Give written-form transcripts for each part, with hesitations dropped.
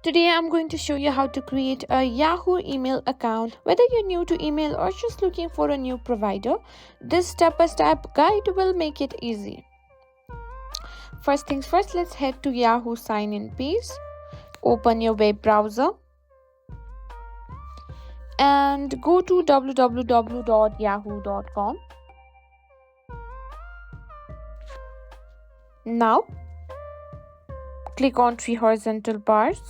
Today I'm going to show you how to create a Yahoo email account. Whether you're new to email or just looking for a new provider, this step-by-step guide will make it easy. First things first, let's head to Yahoo sign-in page. Open your web browser and go to www.yahoo.com. Now, click on three horizontal bars.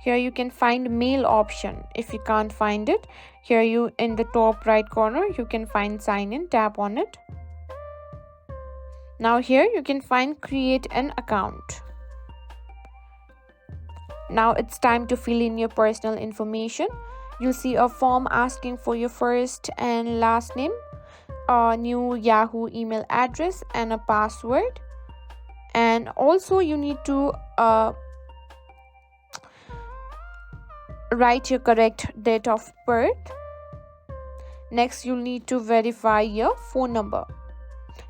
Here you can find mail option. If you can't find it, here you in the top right corner you can find sign in. Tap on it. Now here you can find create an account. Now it's time to fill in your personal information. You'll see a form asking for your first and last name, a new Yahoo email address and a password. And also you need to write your correct date of birth. Next, you'll need to verify your phone number.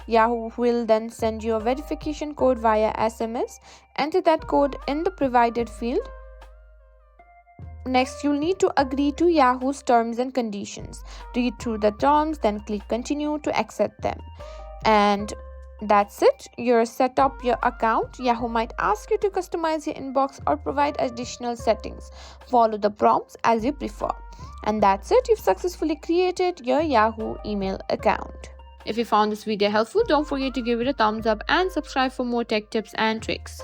Yahoo will then send you a verification code via SMS. Enter that code in the provided field. Next, you'll need to agree to Yahoo's terms and conditions. Read through the terms, then click continue to accept them. And that's it. You're set up your account. Yahoo might ask you to customize your inbox or provide additional settings. Follow the prompts as you prefer. And that's it. You've successfully created your Yahoo email account. If you found this video helpful, don't forget to give it a thumbs up and subscribe for more tech tips and tricks.